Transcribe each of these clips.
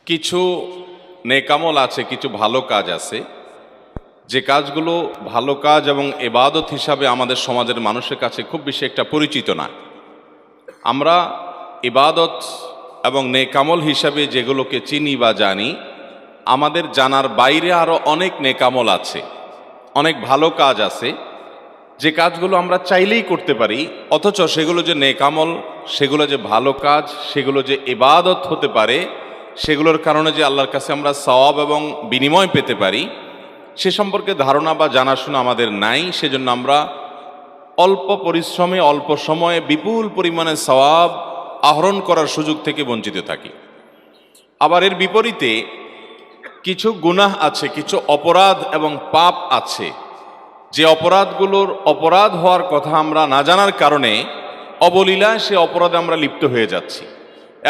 কিছু নেকামল আছে, কিছু ভালো কাজ আছে, যে কাজগুলো ভালো কাজ এবং ইবাদত হিসাবে আমাদের সমাজের মানুষের কাছে খুব বেশি একটা পরিচিত না। আমরা ইবাদত এবং নেকামল হিসাবে যেগুলোকে চিনি বা জানি, আমাদের জানার বাইরে আরও অনেক নেকামল আছে, অনেক ভালো কাজ আছে, যে কাজগুলো আমরা চাইলেই করতে পারি, অথচ সেগুলো যে নেকামল, সেগুলো যে ভালো কাজ, সেগুলো যে ইবাদত হতে পারে, সেগুলোর কারণে যে আল্লাহর কাছে আমরা সওয়াব এবং বিনিময় পেতে পারি, সে সম্পর্কে ধারণা বা জানাশোনা আমাদের নাই। সেজন্য আমরা অল্প পরিশ্রমে অল্প সময়ে বিপুল পরিমাণে সওয়াব আহরণ করার সুযোগ থেকে বঞ্চিত থাকি। আবার এর বিপরীতে কিছু গুনাহ আছে, কিছু অপরাধ এবং পাপ আছে, যে অপরাধগুলোর অপরাধ হওয়ার কথা আমরা না জানার কারণে অবলীলায় সে অপরাধে আমরা লিপ্ত হয়ে যাচ্ছি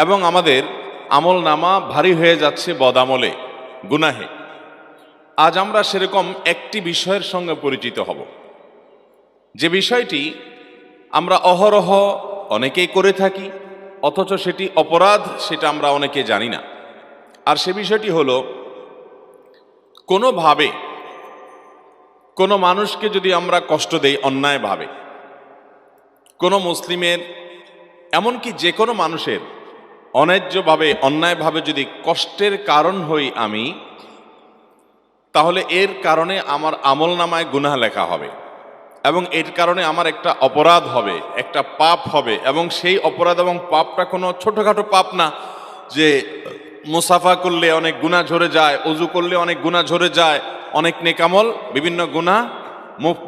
এবং আমাদের আমল নামা ভারী হয়ে যাচ্ছে বদামলে, গুনাহে। আজ আমরা সেরকম একটি বিষয়ের সঙ্গে পরিচিত হব, যে বিষয়টি আমরা অহরহ অনেকেই করে থাকি, অথচ সেটি অপরাধ, সেটা আমরা অনেকে জানি না। আর সে বিষয়টি হলো, কোনোভাবে কোনো মানুষকে যদি আমরা কষ্ট দেই অন্যায়ভাবে, কোনো মুসলিমের, এমনকি যে কোনো মানুষের অন্যায্যভাবে অন্যায়ভাবে যদি কষ্টের কারণ হই আমি, তাহলে এর কারণে আমার আমল নামায় গুনাহ লেখা হবে এবং এর কারণে আমার একটা অপরাধ হবে, একটা পাপ হবে। এবং সেই অপরাধ এবং পাপটা কোনো ছোটোখাটো পাপ না, যে মুসাফা করলে অনেক গুনাহ ঝরে যায়, অজু করলে অনেক গুনাহ ঝরে যায়, অনেক নেকামল বিভিন্ন গুনাহ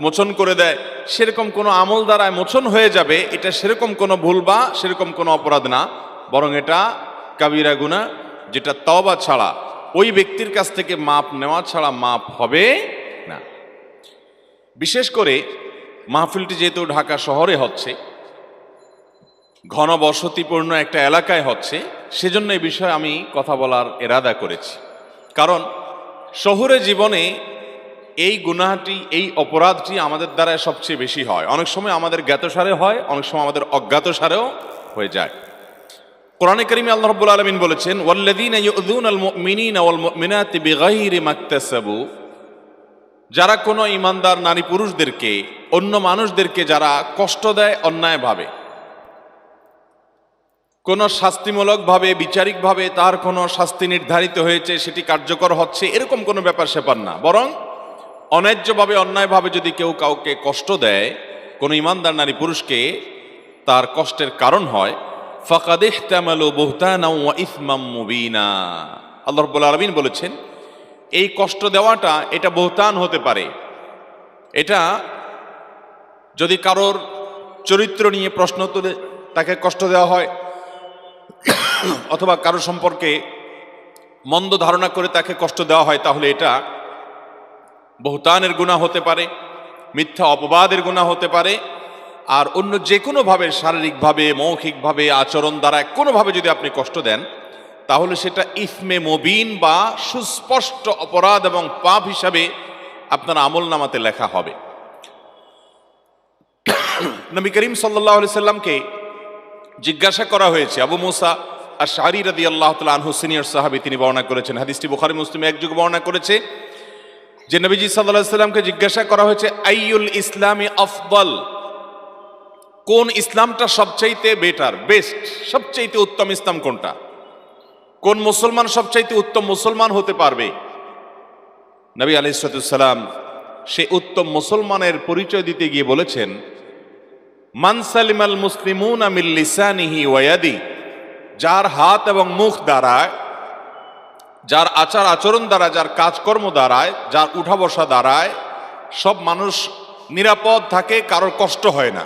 মোচন করে দেয়, সেরকম কোনো আমল দ্বারায় মোচন হয়ে যাবে, এটা সেরকম কোনো ভুল বা সেরকম কোনো অপরাধ না, বরং এটা কাবিরা গুনাহ, যেটা তওবা ছাড়া, ওই ব্যক্তির কাছ থেকে মাপ নেওয়া ছাড়া মাপ হবে না। বিশেষ করে মাহফিলটি যেহেতু ঢাকা শহরে হচ্ছে, ঘনবসতিপূর্ণ একটা এলাকায় হচ্ছে, সেজন্য এই বিষয়ে আমি কথা বলার ইরাদা করেছি। কারণ শহুরে জীবনে এই গুনাহটি, এই অপরাধটি আমাদের দ্বারা সবচেয়ে বেশি হয়। অনেক সময় আমাদের জ্ঞাতসারে হয়, অনেক সময় আমাদের অজ্ঞাতসারেও হয়ে যায়। কোরআনে কারিমে আল্লাহ রাব্বুল আলামিন বলেছেন, ওয়াল্লাযীনা ইউযুনাল মুমিনিনা ওয়াল মুমিনাতি বিগাইরি মাকতাসাবু, যারা কোনো ঈমানদার নারী পুরুষদেরকে, অন্য মানুষদেরকে যারা কষ্ট দেয় অন্যায়ভাবে, কোনো শাস্তিমূলকভাবে, বিচারিকভাবে তার কোনো শাস্তি নির্ধারিত হয়েছে, সেটি কার্যকর হচ্ছে, এরকম কোনো ব্যাপার স্যাপার না, বরং অন্যায্যভাবে অন্যায়ভাবে যদি কেউ কাউকে কষ্ট দেয়, কোনো ঈমানদার নারী পুরুষকে তার কষ্টের কারণ হয়, ফাকাদ ইহতামালু বুহতানাও ওয়া ইসমাম মুবিনা, আল্লাহ রাব্বুল আলামিন বলেছেন, এই কষ্ট দেওয়াটা এটা বুহতান হতে পারে। এটা যদি কারোর চরিত্র নিয়ে প্রশ্ন তুলে তাকে কষ্ট দেওয়া হয়, অথবা কারো সম্পর্কে মন্দ ধারণা করে তাকে কষ্ট দেওয়া হয়, তাহলে এটা বুহতানের গুনাহ হতে পারে, মিথ্যা অপবাদের গুনাহ হতে পারে। আর অন্য যে কোনোভাবে, শারীরিকভাবে, মৌখিকভাবে, আচরণ দ্বারা কোনোভাবে যদি আপনি কষ্ট দেন, তাহলে সেটা ইসমে মুবিন বা সুস্পষ্ট অপরাধ এবং পাপ হিসাবে আপনার আমল নামাতে লেখা হবে। নবী করিম সাল্লাল্লাহু আলাইহি সাল্লামকে জিজ্ঞাসা করা হয়েছে, আবু মুসা আশআরী রাদিয়াল্লাহু তাআলা আনহু, সিনিয়র সাহাবী, তিনি বর্ণনা করেছেন, হাদিসটি বুখারী মুসলিমে একযোগে বর্ণনা করেছে, যে নবীজি সাল্লাল্লাহু আলাইহি সাল্লামকে জিজ্ঞাসা করা হয়েছে, আইয়ুল ইসলামি আফদল, কোন ইসলামটা সবচাইতে বেটার, বেস্ট, সবচাইতে উত্তম ইসলাম কোনটা, কোন মুসলমান সবচাইতে উত্তম মুসলমান হতে পারবে? নবী আলাইহিস সালাম সে উত্তম মুসলমানের পরিচয় দিতে গিয়ে বলেছেন, মান সালিমাল মুসলিমুনা মিন লিসানিহি ওয়া ইয়াদি, যার হাত এবং মুখ দ্বারায়, যার আচার আচরণ দ্বারা, যার কাজকর্ম দ্বারায়, যার উঠা বসা দ্বারায় সব মানুষ নিরাপদ থাকে, কারোর কষ্ট হয় না,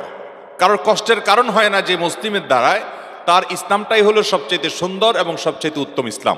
কারোর কষ্টের কারণ হয় না, যে মুসলিমের দ্বারায়, তার ইসলামটাই হলো সবচেয়ে সুন্দর এবং সবচেয়ে উত্তম ইসলাম।